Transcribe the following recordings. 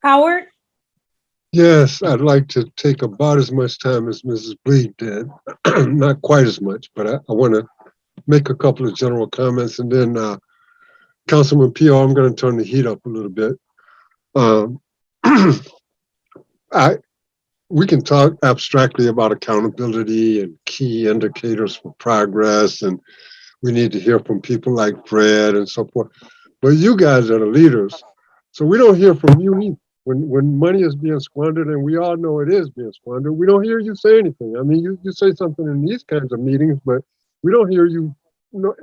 Howard? Yes, I'd like to take about as much time as Mrs. Bleed did. Not quite as much, but I want to make a couple of general comments, and then Councilman Peo, I'm going to turn the heat up a little bit. Um, I we can talk abstractly about accountability and key indicators for progress, and we need to hear from people like Fred and so forth. But you guys are the leaders, so we don't hear from you either. When money is being squandered, and we all know it is being squandered, we don't hear you say anything. I mean, you say something in these kinds of meetings, but we don't hear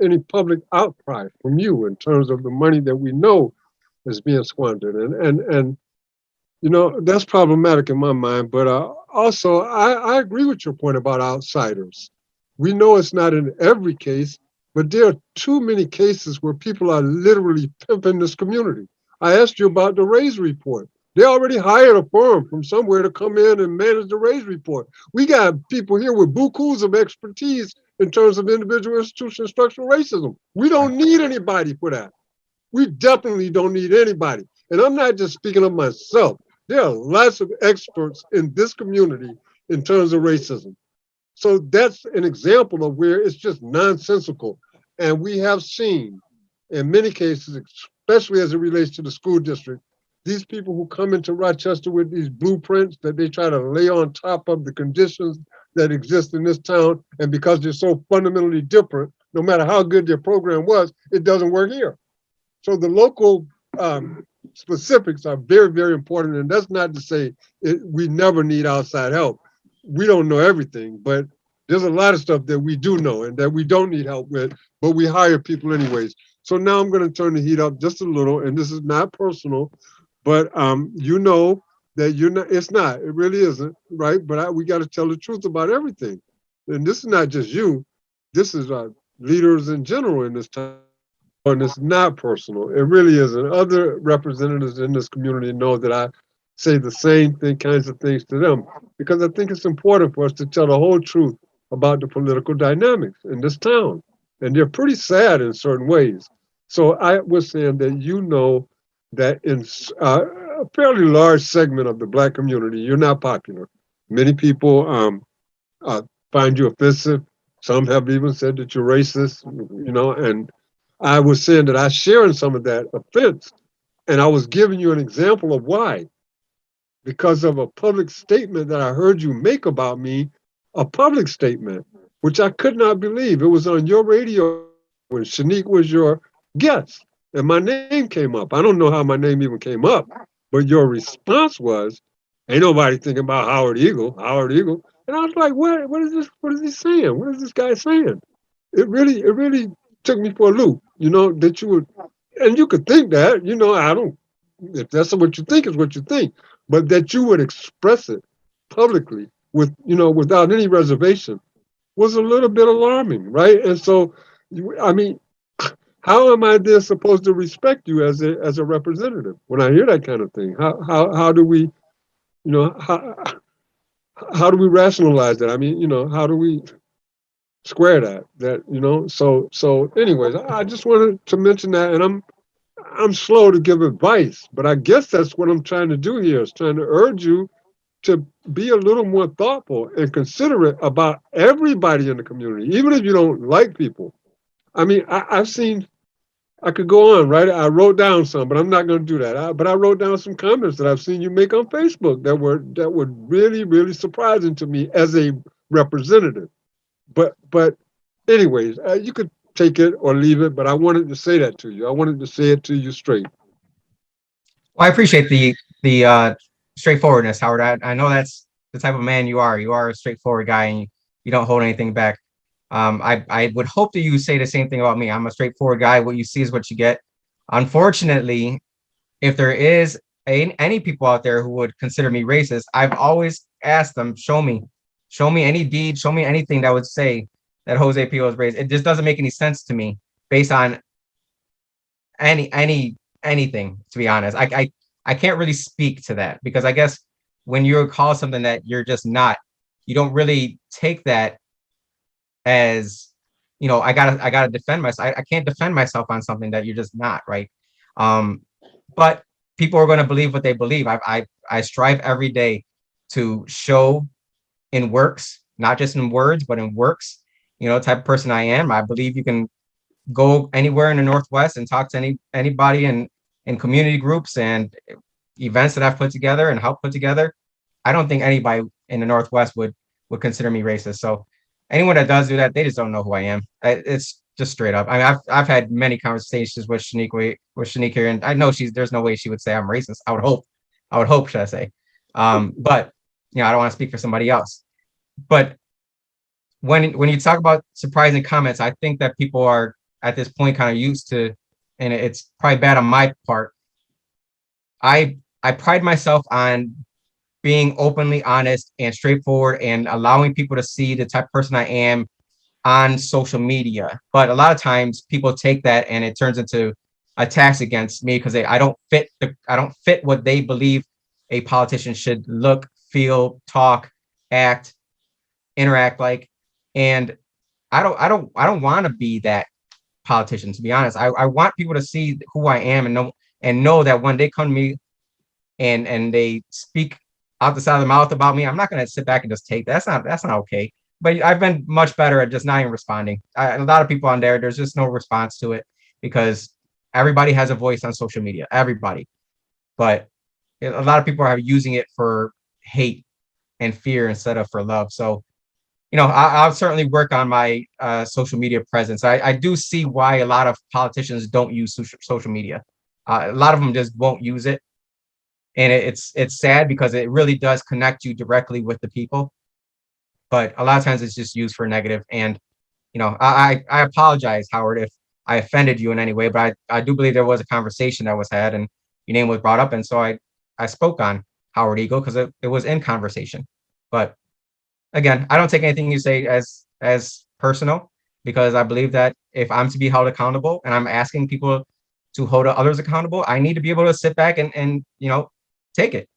any public outcry from you in terms of the money that we know is being squandered. And that's problematic in my mind. But also, I agree with your point about outsiders. We know it's not in every case, but there are too many cases where people are literally pimping this community. I asked you about the raise report. They already hired a firm from somewhere to come in and manage the raise report. We got people here with bukus of expertise in terms of individual institutional structural racism. We don't need anybody for that. We definitely don't need anybody. And I'm not just speaking of myself. There are lots of experts in this community in terms of racism. So that's an example of where it's just nonsensical. And we have seen in many cases, especially as it relates to the school district, these people who come into Rochester with these blueprints that they try to lay on top of the conditions that exist in this town. And because they're so fundamentally different, no matter how good their program was, it doesn't work here. So the local specifics are very, very important. And that's not to say we never need outside help. We don't know everything, but there's a lot of stuff that we do know and that we don't need help with, but we hire people anyways. So now I'm going to turn the heat up just a little, and this is not personal, but you know that you're not. It's not. It really isn't, right? But we got to tell the truth about everything, and this is not just you. This is leaders in general in this town, and it's not personal. It really isn't. Other representatives in this community know that I say the same kinds of things to them because I think it's important for us to tell the whole truth about the political dynamics in this town. And they're pretty sad in certain ways. So I was saying that that in a fairly large segment of the Black community, you're not popular. Many people uh, find you offensive. Some have even said that you're racist, and I was saying that I share in some of that offense. And I was giving you an example of why. Because of a public statement that I heard you make about me, a public statement, which I could not believe. It was on your radio when Shanique was your guest, and my name came up. I don't know how my name even came up, but your response was, "Ain't nobody thinking about Howard Eagle, Howard Eagle." And I was like, "What? What is this? What is he saying? What is this guy saying?" It really took me for a loop. That you would, and you could think that. I don't. If that's what you think, is what you think, but that you would express it publicly without any reservation was a little bit alarming, right? And so, I mean, how am I then supposed to respect you as a representative when I hear that kind of thing? How do we you know how do we rationalize that? I mean, how do we square that? So anyways, I just wanted to mention that, and I'm slow to give advice, but I guess that's what I'm trying to do here is trying to urge you to be a little more thoughtful and considerate about everybody in the community, even if you don't like people. I mean, I've seen, I could go on, right? I wrote down some, but I'm not going to do that. But I wrote down some comments that I've seen you make on Facebook that were really, really surprising to me as a representative. But anyways, you could take it or leave it, but I wanted to say that to you. I wanted to say it to you straight. Well, I appreciate the straightforwardness, Howard. I know that's the type of man you are. You are a straightforward guy, and you don't hold anything back. I would hope that you say the same thing about me. I'm a straightforward guy. What you see is what you get. Unfortunately, if there is any people out there who would consider me racist, I've always asked them, show me any deed, show me anything that would say that Jose Pio is racist. It just doesn't make any sense to me based on anything, to be honest. I can't really speak to that because I guess when you're called something that you're just not, you don't really take that as, I gotta defend myself. I can't defend myself on something that you're just not, right? But people are going to believe what they believe. I strive every day to show in works, not just in words, but in works, type of person I am. I believe you can go anywhere in the Northwest and talk to anybody in community groups and events that I've put together and helped put together. I don't think anybody in the Northwest would consider me racist. So anyone that does do that, they just don't know who I am. It's just straight up. I mean, I've had many conversations with Shanique here, and I know there's no way she would say I'm racist. I would hope, should I say? But I don't want to speak for somebody else. But when you talk about surprising comments, I think that people are at this point kind of used to, and it's probably bad on my part. I pride myself on being openly honest and straightforward and allowing people to see the type of person I am on social media. But a lot of times people take that and it turns into attacks against me because I don't fit what they believe a politician should look, feel, talk, act, interact like. And I don't want to be that politician, to be honest. I want people to see who I am and know that when they come to me and they speak out the side of the mouth about me, I'm not going to sit back and just take that. That's not okay. But I've been much better at just not even responding. A lot of people on there's just no response to it because everybody has a voice on social media, everybody. But a lot of people are using it for hate and fear instead of for love. So, I'll certainly work on my social media presence. I do see why a lot of politicians don't use social media. A lot of them just won't use it. And it's sad because it really does connect you directly with the people. But a lot of times it's just used for negative. And, I apologize, Howard, if I offended you in any way, but I do believe there was a conversation that was had and your name was brought up. And so I spoke on Howard Eagle because it was in conversation. But again, I don't take anything you say as personal because I believe that if I'm to be held accountable and I'm asking people to hold others accountable, I need to be able to sit back and take it.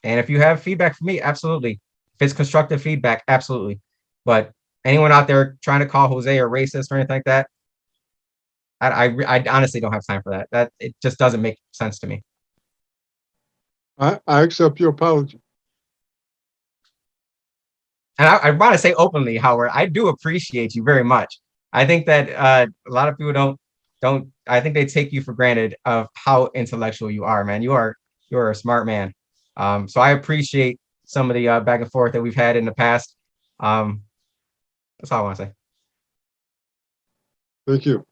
And if you have feedback from me, absolutely. If it's constructive feedback, absolutely. But anyone out there trying to call Jose a racist or anything like that, I honestly don't have time for that. That it just doesn't make sense to me. I accept your apology. And I want to say openly, Howard, I do appreciate you very much. I think that a lot of people don't. I think they take you for granted of how intellectual you are, man. You're a smart man. So I appreciate some of the back and forth that we've had in the past. That's all I want to say. Thank you.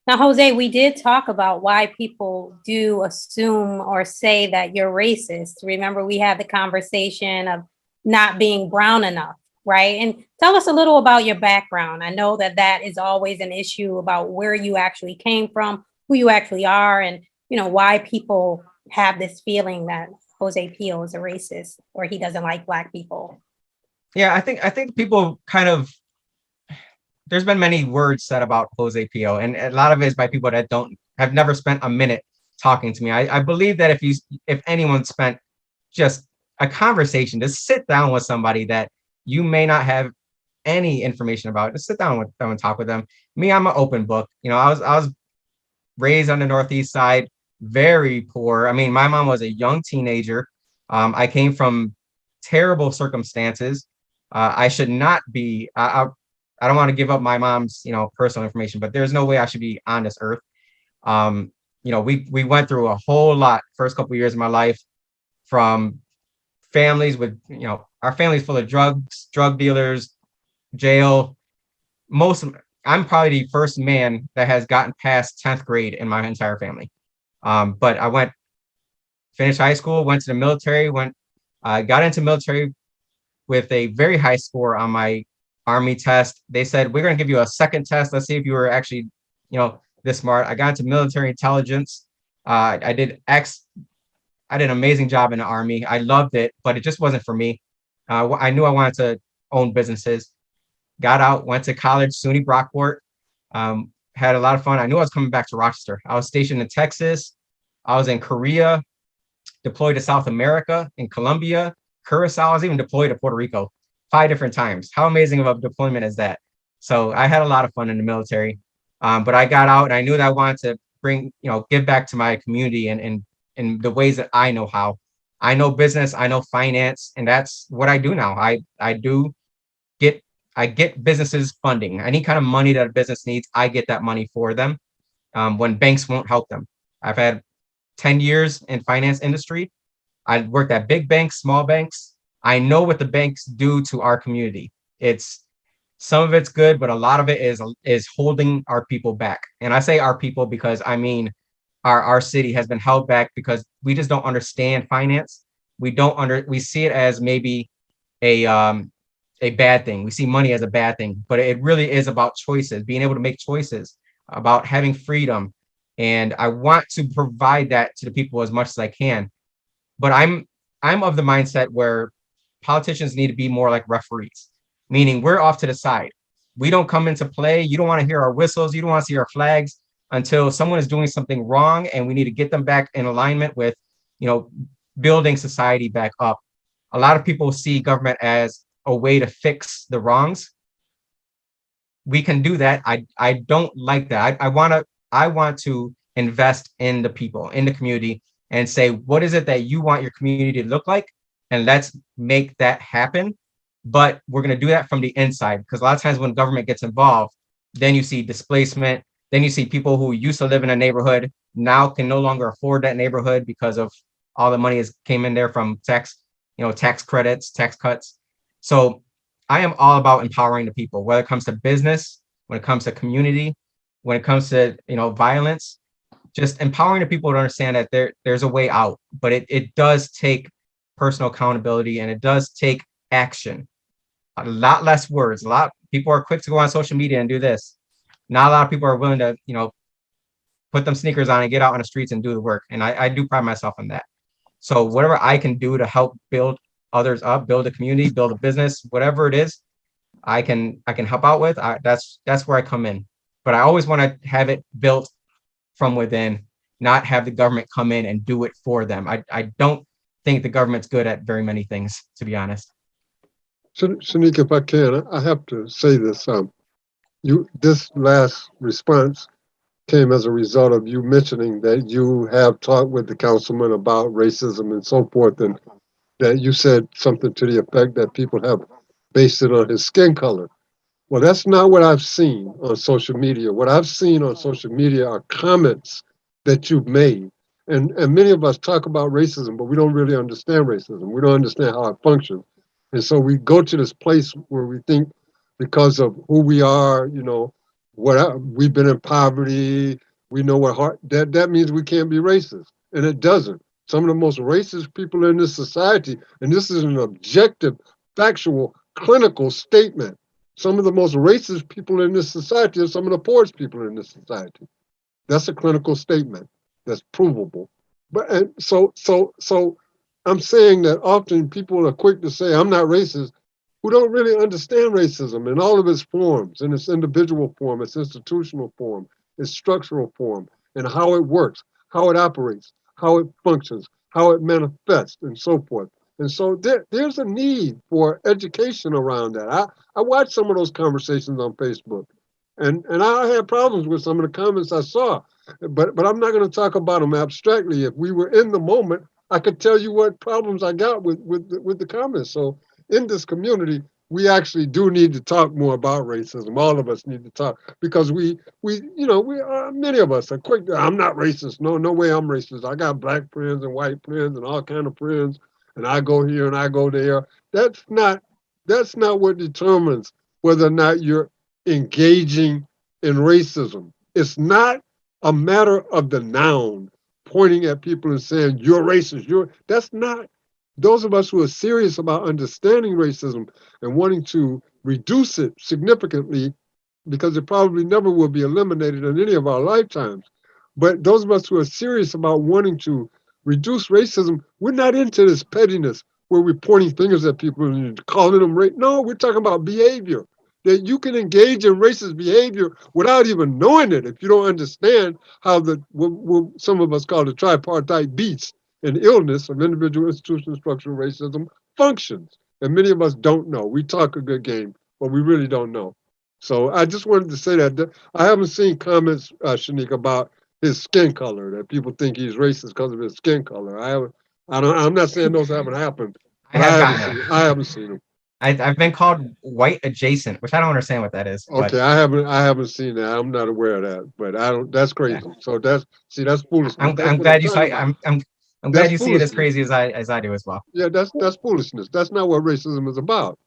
Now, Jose, we did talk about why people do assume or say that you're racist. Remember, we had the conversation of not being brown enough, right? And tell us a little about your background. I know that is always an issue about where you actually came from, who you actually are, and why people have this feeling that Jose Peo is a racist or he doesn't like Black people. Yeah, I think people kind of, there's been many words said about Jose Peo, and a lot of it is by people that have never spent a minute talking to me. I believe that if anyone spent just a conversation, just sit down with somebody that you may not have any information about, just sit down with them and talk with them. Me, I'm an open book. I was raised on the Northeast side, very poor. I mean, my mom was a young teenager. I came from terrible circumstances. I should not be. I don't want to give up my mom's, personal information, but there's no way I should be on this earth. We went through a whole lot first couple of years of my life, from families with, our family's full of drugs, drug dealers, jail. I'm probably the first man that has gotten past 10th grade in my entire family. But I finished high school, went to the military, got into military with a very high score on my Army test. They said, we're going to give you a second test. Let's see if you were actually, this smart. I got into military intelligence. I did an amazing job in the Army. I loved it, but it just wasn't for me. I knew I wanted to own businesses. Got out, went to college, SUNY Brockport. Had a lot of fun. I knew I was coming back to Rochester. I was stationed in Texas. I was in Korea, deployed to South America, in Colombia, Curacao. I was even deployed to Puerto Rico 5 different times. How amazing of a deployment is that? So I had a lot of fun in the military. But I got out and I knew that I wanted to give back to my community and in the ways that I know how. I know business, I know finance, and that's what I do now. I do get I get businesses funding. Any kind of money that a business needs, I get that money for them when banks won't help them. I've had 10 years in finance industry. I worked at big banks, small banks. I know what the banks do to our community. It's some of it's good, but a lot of it is holding our people back. And I say our people because I mean our city has been held back because we just don't understand finance. We see it as maybe a a bad thing. We see money as a bad thing, but it really is about choices, being able to make choices, about having freedom. And I want to provide that to the people as much as I can. But I'm of the mindset where politicians need to be more like referees, meaning we're off to the side. We don't come into play. You don't want to hear our whistles. You don't want to see our flags until someone is doing something wrong, and we need to get them back in alignment with, you know, building society back up. A lot of people see government as a way to fix the wrongs. We can do that. I don't like that. I want to invest in the people, in the community, and say, what is it that you want your community to look like? And let's make that happen. But we're going to do that from the inside, because a lot of times when government gets involved, then you see displacement. Then you see people who used to live in a neighborhood now can no longer afford that neighborhood because of all the money has came in there from tax, tax credits, tax cuts. So I am all about empowering the people, whether it comes to business, when it comes to community, when it comes to, violence, just empowering the people to understand that there's a way out, but it does take personal accountability, and it does take action. A lot less words. A lot people are quick to go on social media and do this. Not a lot of people are willing to, put them sneakers on and get out on the streets and do the work. And I do pride myself on that. So whatever I can do to help build others up, build a community, build a business, whatever it is, I can help out with. That's where I come in. But I always want to have it built from within, not have the government come in and do it for them. I don't think the government's good at very many things, to be honest. Shanika, if I can, I have to say this. This last response came as a result of you mentioning that you have talked with the councilman about racism and so forth, and that you said something to the effect that people have based it on his skin color. Well, that's not what I've seen on social media. What I've seen on social media are comments that you've made. And many of us talk about racism, but we don't really understand racism. We don't understand how it functions. And so we go to this place where we think because of who we are, we've been in poverty, we know what heart, that means we can't be racist. And it doesn't. Some of the most racist people in this society, and this is an objective, factual, clinical statement. Some of the most racist people in this society are some of the poorest people in this society. That's a clinical statement. That's provable. But and so I'm saying that often people are quick to say I'm not racist, who don't really understand racism in all of its forms, in its individual form, its institutional form, its structural form, and how it works, how it operates, how it functions, how it manifests, and so forth. And so there's a need for education around that. I watched some of those conversations on Facebook, and I had problems with some of the comments I saw, but I'm not going to talk about them abstractly. If we were in the moment, I could tell you what problems I got with the comments. So in this community, we actually do need to talk more about racism. All of us need to talk because we many of us are quick. I'm not racist. No way I'm racist. I got black friends and white friends and all kind of friends, and I go here and I go there. That's not what determines whether or not you're engaging in racism. It's not a matter of the noun pointing at people and saying you're racist. That's not. Those of us who are serious about understanding racism and wanting to reduce it significantly, because it probably never will be eliminated in any of our lifetimes. But those of us who are serious about wanting to reduce racism, we're not into this pettiness where we're pointing fingers at people and calling them race. No, we're talking about behavior. That you can engage in racist behavior without even knowing it if you don't understand how what some of us call the tripartite beast and illness of individual, institutional, structural racism functions. And many of us don't know. We talk a good game, but we really don't know. So I just wanted to say that I haven't seen comments, Shanika, about his skin color, that people think he's racist because of his skin color. I'm not saying those haven't happened, I but have gotten it. I haven't seen them. I've been called white adjacent, which I don't understand what that is. But Okay, I haven't seen that. I'm not aware of that, but I don't. That's yeah. crazy. So that's foolishness. That's I'm what I'm glad you talking saw. about. I'm That's glad you see it as foolishness. crazy as I do as well. Yeah, that's foolishness. That's not what racism is about.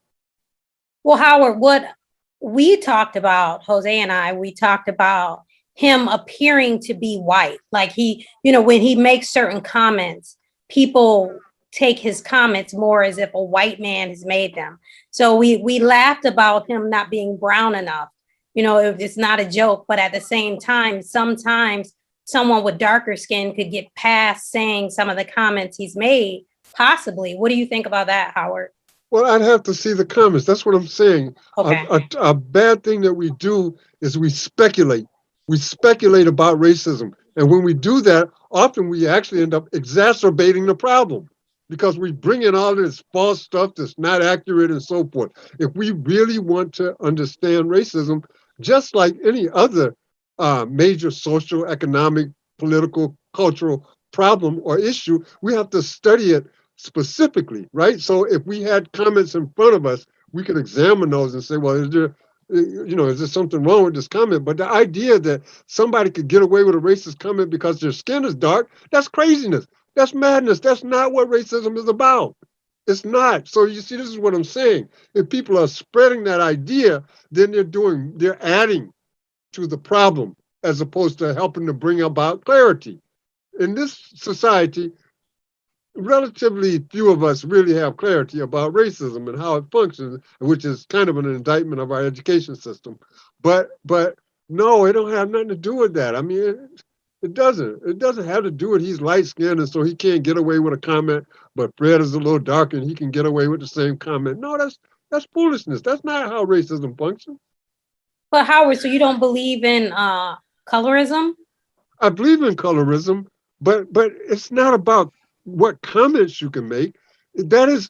Well, Howard, what we talked about, Jose and I, we talked about him appearing to be white. Like he, when he makes certain comments, people take his comments more as if a white man has made them. So we laughed about him not being brown enough. It's not a joke, but at the same time, sometimes someone with darker skin could get past saying some of the comments he's made, possibly. What do you think about that, Howard? Well, I'd have to see the comments. That's what I'm saying. Okay. A bad thing that we do is we speculate. We speculate about racism. And when we do that, often we actually end up exacerbating the problem because we bring in all this false stuff that's not accurate and so forth. If we really want to understand racism, just like any other major social, economic, political, cultural problem or issue, we have to study it specifically, right? So if we had comments in front of us, we could examine those and say, well, is there something wrong with this comment? But the idea that somebody could get away with a racist comment because their skin is dark, that's craziness. That's madness. That's not what racism is about. It's not. So you see, this is what I'm saying. If people are spreading that idea, then they're adding to the problem as opposed to helping to bring about clarity. In this society, relatively few of us really have clarity about racism and how it functions, which is kind of an indictment of our education system. But no, it don't have nothing to do with that. I mean, it doesn't. It doesn't have to do with he's light skinned and so he can't get away with a comment, but Fred is a little darker and he can get away with the same comment. No, that's foolishness. That's not how racism functions. But Howard, so you don't believe in colorism? I believe in colorism, but it's not about what comments you can make. That is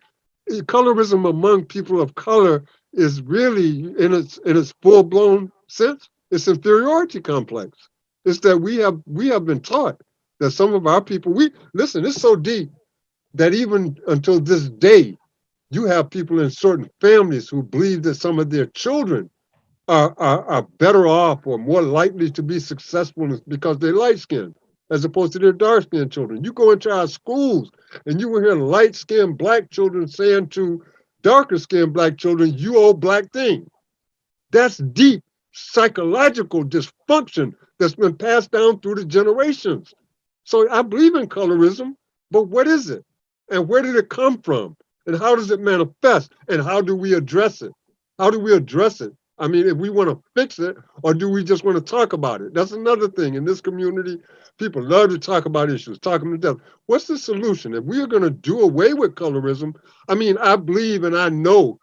colorism among people of color is really in its full blown sense. It's inferiority complex. It's that we have been taught that some of our people we listen. It's so deep that even until this day, you have people in certain families who believe that some of their children are better off or more likely to be successful because they're light skinned as opposed to their dark skinned children. You go into our schools and you will hear light skinned black children saying to darker skinned black children, you old black thing. That's deep psychological dysfunction that's been passed down through the generations. So I believe in colorism, but what is it? And where did it come from? And how does it manifest? And how do we address it? How do we address it? I mean, if we want to fix it, or do we just want to talk about it? That's another thing. In this community, people love to talk about issues, talk them to death. What's the solution? If we are going to do away with colorism, I mean, I believe and I know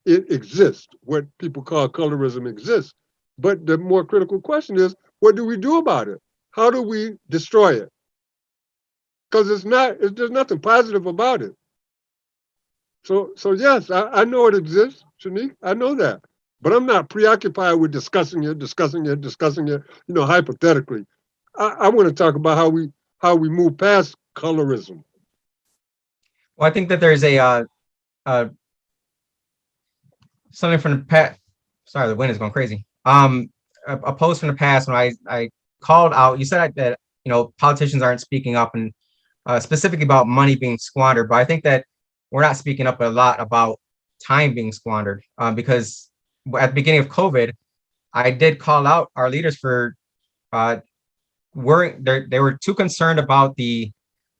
it exists. What people call colorism exists. But the more critical question is, what do we do about it? How do we destroy it? Because there's nothing positive about it. So yes, I know it exists, Shanique. I know that. But I'm not preoccupied with discussing it, hypothetically. I want to talk about how we move past colorism. Well, I think that there's something from the past. Sorry, the wind is going crazy. A post from the past when I called out. You said that politicians aren't speaking up and specifically about money being squandered, but I think that we're not speaking up a lot about time being squandered because at the beginning of COVID, I did call out our leaders for worrying. They were too concerned about the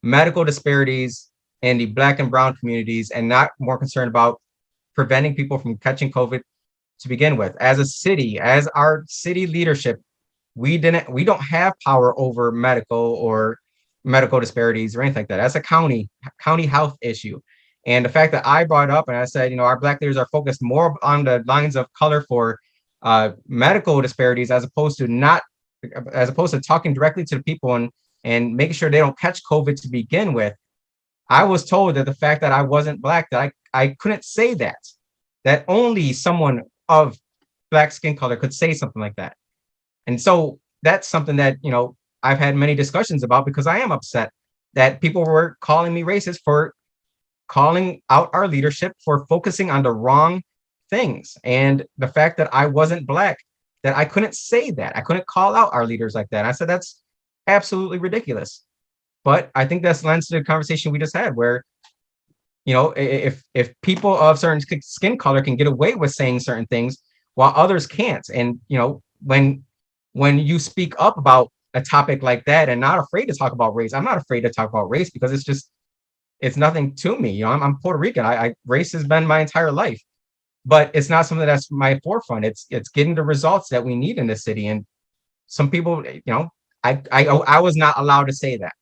medical disparities in the Black and brown communities and not more concerned about preventing people from catching COVID to begin with. As a city, as our city leadership, we don't have power over medical disparities or anything like that. That's a county health issue. And the fact that I brought up and I said, our Black leaders are focused more on the lines of color for medical disparities as opposed to talking directly to the people and making sure they don't catch COVID to begin with. I was told that the fact that I wasn't Black, that I couldn't say that only someone of Black skin color could say something like that. And so that's something that, I've had many discussions about, because I am upset that people were calling me racist for calling out our leadership for focusing on the wrong things. And the fact that I wasn't Black, that I couldn't say that. I couldn't call out our leaders like that. I said, that's absolutely ridiculous. But I think that's lends to the conversation we just had, where, you know, if people of certain skin color can get away with saying certain things while others can't, and you know, when you speak up about a topic like that and not afraid to talk about race, I'm not afraid to talk about race because it's nothing to me. You know, I'm Puerto Rican. Race has been my entire life, but it's not something that's my forefront. It's getting the results that we need in the city. And some people, you know, I was not allowed to say that.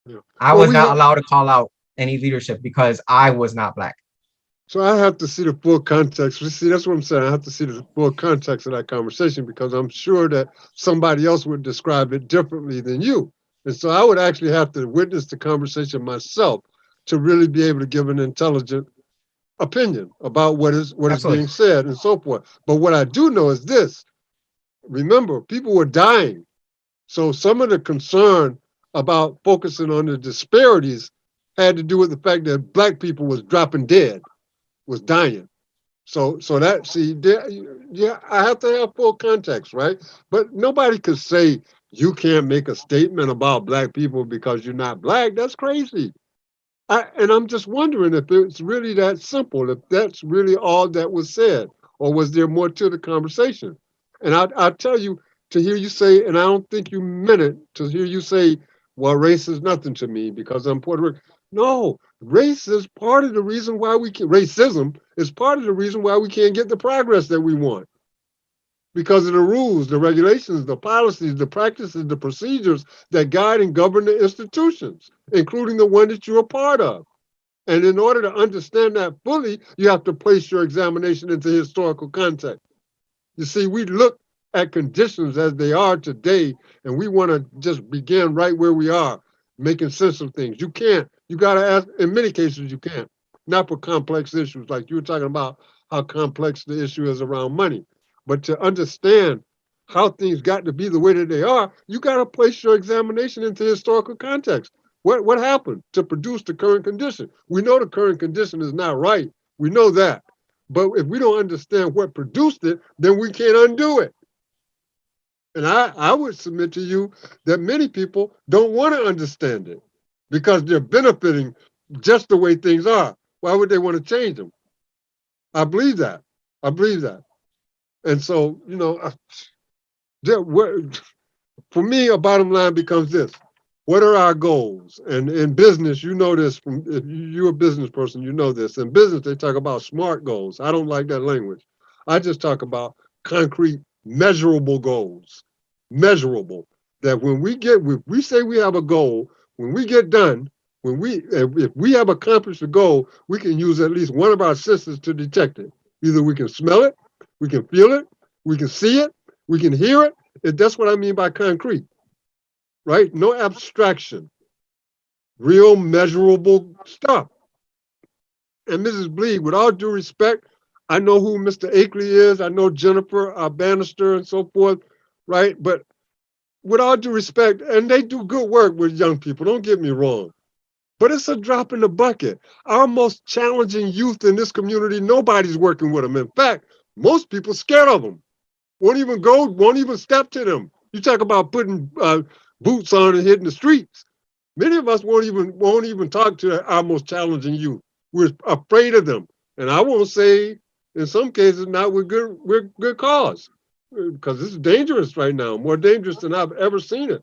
Yeah. I Well, was not allowed to call out any leadership because I was not Black. So I have to see the full context. See, that's what I'm saying. I have to see the full context of that conversation because I'm sure that somebody else would describe it differently than you. And so I would actually have to witness the conversation myself to really be able to give an intelligent opinion about what is Absolutely. being said and so forth. But what I do know is this. Remember, people were dying. So some of the concern about focusing on the disparities had to do with the fact that Black people was dropping dead, was dying. So that, see, yeah, I have to have full context, right? But nobody could say you can't make a statement about Black people because you're not Black. That's crazy. And I'm just wondering if it's really that simple, if that's really all that was said, or was there more to the conversation? And I tell you, to hear you say, and I don't think you meant it, to hear you say, well, race is nothing to me because I'm Puerto Rican. No, race is part of the reason why racism is part of the reason why we can't get the progress that we want. Because of the rules, the regulations, the policies, the practices, the procedures that guide and govern the institutions, including the one that you're a part of. And in order to understand that fully, you have to place your examination into historical context. You see, we look at conditions as they are today, and we want to just begin right where we are, making sense of things. You can't. You got to ask, in many cases, you can't. Not for complex issues, like you were talking about how complex the issue is around money. But to understand how things got to be the way that they are, you got to place your examination into historical context. What happened to produce the current condition? We know the current condition is not right. We know that. But if we don't understand what produced it, then we can't undo it. And I would submit to you that many people don't want to understand it because they're benefiting just the way things are. Why would they want to change them? I believe that. I believe that. And so, you know, for me, a bottom line becomes this. What are our goals? And in business, you know this, if you're a business person, you know this. In business, they talk about SMART goals. I don't like that language. I just talk about concrete, measurable goals. Measurable. That when we say we have a goal, when we get done, if we have accomplished a goal, we can use at least one of our senses to detect it. Either we can smell it, we can feel it, we can see it, we can hear it. That's what I mean by concrete. Right? No abstraction, real measurable stuff. And Mrs. Bleed, with all due respect, I know who Mr. Akeley is. I know Jennifer Bannister and so forth, right? But with all due respect, and they do good work with young people, don't get me wrong. But it's a drop in the bucket. Our most challenging youth in this community, nobody's working with them. In fact, most people scared of them. Won't even step to them. You talk about putting boots on and hitting the streets. Many of us won't even talk to our most challenging youth. We're afraid of them, and I won't say in some cases not with good cause, because it's dangerous right now, more dangerous than I've ever seen it.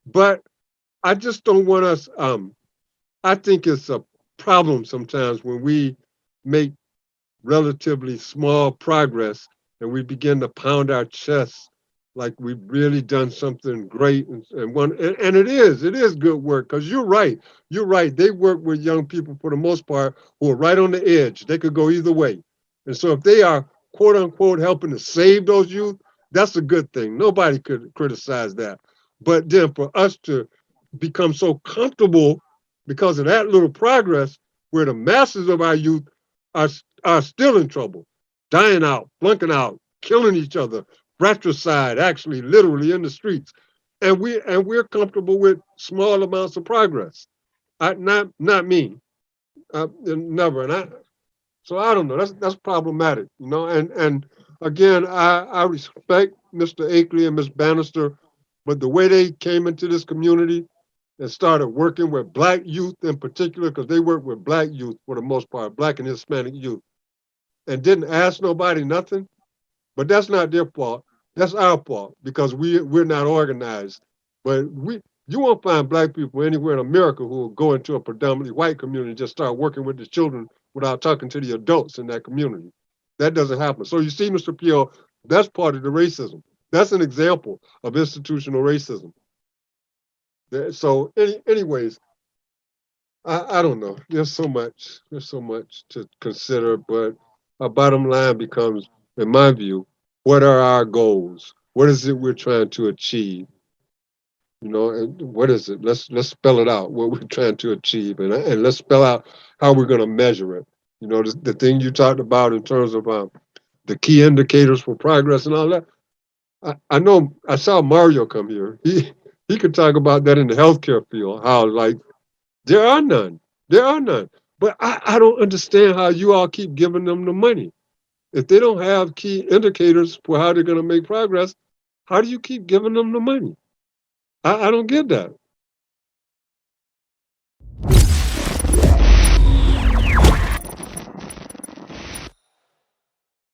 But I just don't want us. I think it's a problem sometimes when we make relatively small progress and we begin to pound our chests like we've really done something great and it is good work because you're right they work with young people for the most part who are right on the edge. They could go either way, and so if they are quote unquote helping to save those youth, that's a good thing. Nobody could criticize that. But then for us to become so comfortable because of that little progress where the masses of our youth are are still in trouble, dying out, flunking out, killing each other, fratricide, actually, literally in the streets. and we're comfortable with small amounts of progress. Not me. Never. So I don't know. That's problematic, you know. And again, I respect Mr. Akeley and Ms. Bannister, but the way they came into this community and started working with Black youth in particular, because they work with Black youth for the most part, Black and Hispanic youth, and didn't ask nobody nothing. But that's not their fault. That's our fault because we're not organized. But you won't find Black people anywhere in America who will go into a predominantly white community and just start working with the children without talking to the adults in that community. That doesn't happen. So you see, Mr. Peel, that's part of the racism. That's an example of institutional racism. So anyways, I don't know. There's so much. There's so much to consider, but our bottom line becomes, in my view, what are our goals? What is it we're trying to achieve? You know, and what is it? Let's spell it out. What we're trying to achieve, and let's spell out how we're going to measure it. You know, the thing you talked about in terms of the key indicators for progress and all that. I know I saw Mario come here. He could talk about that in the healthcare field. How like there are none. There are none. But I don't understand how you all keep giving them the money. If they don't have key indicators for how they're going to make progress, how do you keep giving them the money? I don't get that.